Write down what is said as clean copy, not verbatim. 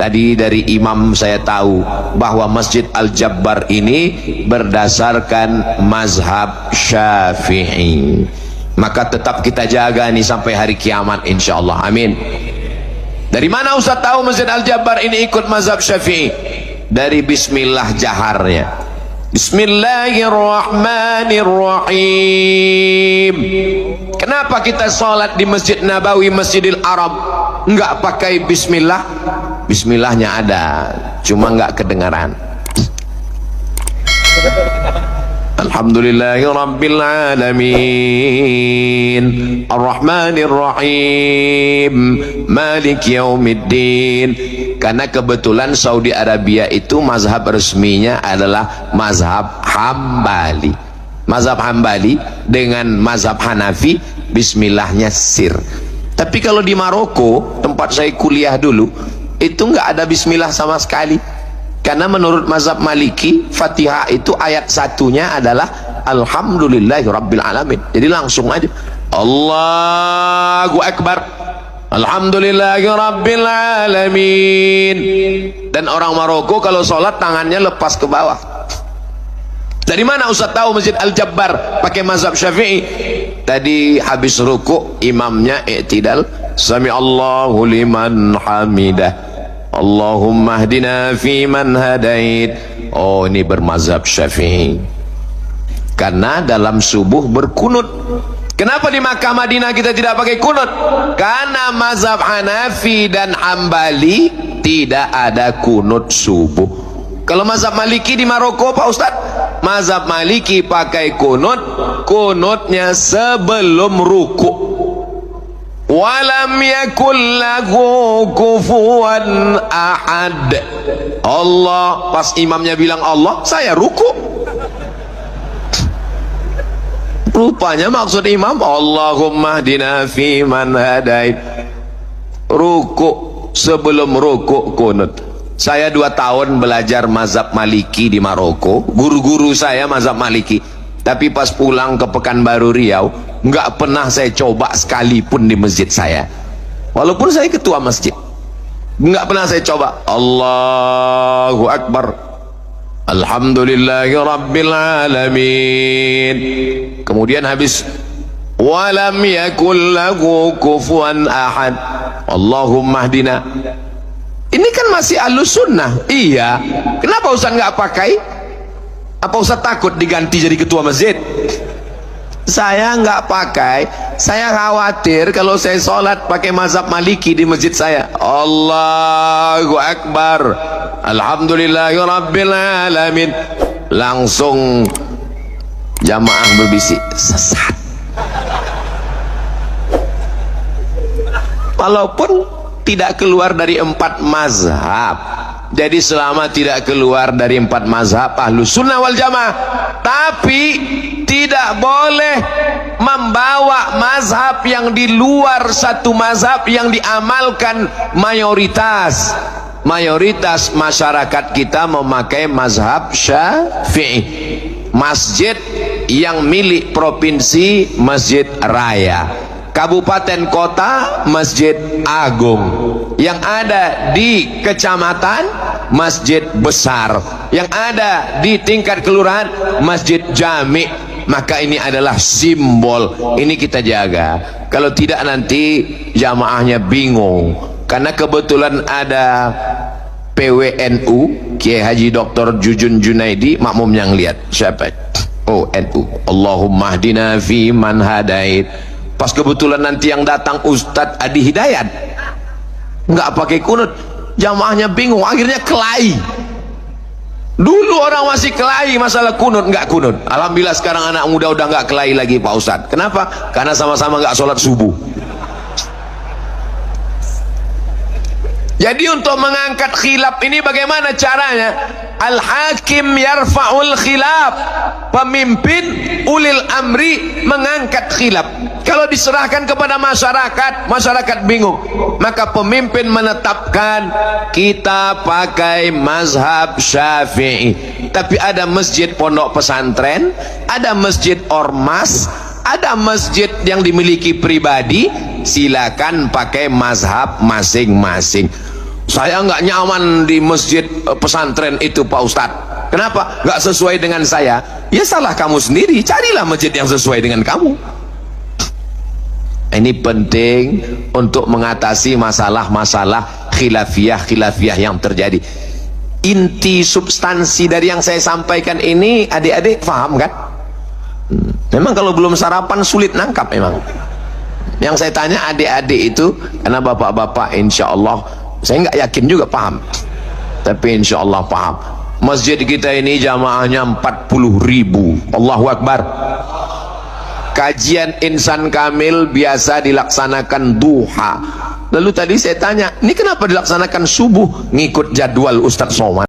Tadi dari imam saya tahu bahwa Masjid Al-Jabbar ini berdasarkan mazhab Syafi'i. Maka tetap kita jaga nih sampai hari kiamat insyaallah. Amin. Dari mana Ustaz tahu Masjid Al-Jabbar ini ikut mazhab Syafi'i? Dari bismillah jaharnya. Bismillahirrahmanirrahim. Kenapa kita sholat di Masjid Nabawi, Masjidil Arab enggak pakai bismillah? Bismillahnya ada, cuma enggak kedengaran. Alhamdulillahirabbil alamin, Arrahmanir Rahim, Maliki yaumiddin. Karena kebetulan Saudi Arabia itu mazhab resminya adalah mazhab Hambali. Mazhab Hambali dengan mazhab Hanafi bismillahnya sir. Tapi kalau di Maroko, tempat saya kuliah dulu, itu enggak ada bismillah sama sekali. Karena menurut mazhab Maliki, Fatihah itu ayat satunya adalah Alhamdulillahirabbil alamin. Jadi langsung aja Allahu Akbar, Alhamdulillahirabbil alamin. Dan orang Maroko kalau sholat tangannya lepas ke bawah. Dari mana Ustaz tahu Masjid Al-Jabbar pakai mazhab Syafi'i? Tadi habis ruku imamnya i'tidal, Sami Allahu liman hamidah, Allahumma hdina fi man hadait. Oh, ini bermazhab Syafi'i. Karena dalam subuh berkunut. Kenapa di Makkah Madinah kita tidak pakai kunut? Karena mazhab Hanafi dan Hambali tidak ada kunut subuh. Kalau mazhab Maliki di Maroko Pak Ustaz, mazhab Maliki pakai kunut, kunutnya sebelum ruku. Walam yakul lahu kufuwan ahad. Allah, pas imamnya bilang Allah, saya ruku. Rupanya maksud imam Allahumma hdina fi man hadait. Ruku, sebelum ruku kunut. Saya 2 tahun belajar mazhab Maliki di Maroko. Guru-guru saya mazhab Maliki. Tapi pas pulang ke Pekanbaru Riau, nggak pernah saya coba sekalipun di masjid saya. Walaupun saya ketua masjid, nggak pernah saya coba. Allahu Akbar, Alhamdulillahirabbil alamin. Kemudian habis walam yakul lahu kufuwan ahad, Allahumma hdina. Ini kan masih Ahlus Sunnah. Iya. Kenapa Ustaz nggak pakai? Apa Ustaz takut diganti jadi ketua masjid? Saya nggak pakai. Saya khawatir kalau saya sholat pakai mazhab Maliki di masjid saya. Allahu Akbar, Alhamdulillahirabbil alamin. Langsung jamaah berbisik, sesat. Walaupun tidak keluar dari 4 mazhab. Jadi selama tidak keluar dari 4 mazhab Ahlus Sunnah wal Jamaah, tapi tidak boleh membawa mazhab yang di luar satu mazhab yang diamalkan mayoritas. Mayoritas masyarakat kita memakai mazhab Syafi'i. Masjid yang milik provinsi Masjid Raya, kabupaten kota Masjid Agung, yang ada di kecamatan Masjid Besar, yang ada di tingkat kelurahan Masjid Jami. Maka ini adalah simbol, ini kita jaga. Kalau tidak nanti jamaahnya bingung. Karena kebetulan ada PWNU, Kiai Haji Dr. Jujun Junaidi, makmum yang lihat. Siapa? Oh, NU. Allahumma hdina fi man hadait. Pas kebetulan nanti yang datang Ustadz Adi Hidayat, nggak pakai kunut, jamaahnya bingung, akhirnya kelahi. Dulu orang masih kelahi masalah kunut, nggak kunut. Alhamdulillah sekarang anak muda udah nggak kelahi lagi Pak Ustadz. Kenapa? Karena sama-sama nggak sholat subuh. Jadi untuk mengangkat khilaf ini bagaimana caranya? Al-hakim yarfa'ul khilaf. Pemimpin ulil amri mengangkat khilaf. Kalau diserahkan kepada masyarakat, masyarakat bingung. Maka pemimpin menetapkan kita pakai mazhab Syafi'i. Tapi ada masjid pondok pesantren, ada masjid ormas, ada masjid yang dimiliki pribadi, silakan pakai mazhab masing-masing. Saya nggak nyaman di masjid pesantren itu Pak Ustadz. Kenapa? Nggak sesuai dengan saya. Ya salah kamu sendiri, carilah masjid yang sesuai dengan kamu. Ini penting untuk mengatasi masalah-masalah khilafiyah yang terjadi. Inti substansi dari yang saya sampaikan ini adik-adik paham kan? Memang kalau belum sarapan sulit nangkap memang. Yang saya tanya adik-adik itu, karena bapak-bapak insya Allah saya nggak yakin juga paham, tapi insya Allah paham. Masjid kita ini jamaahnya 40.000. Allahu Akbar. Kajian insan kamil biasa dilaksanakan duha. Lalu tadi saya tanya, ini kenapa dilaksanakan subuh? Ngikut jadwal Ustadz Somad.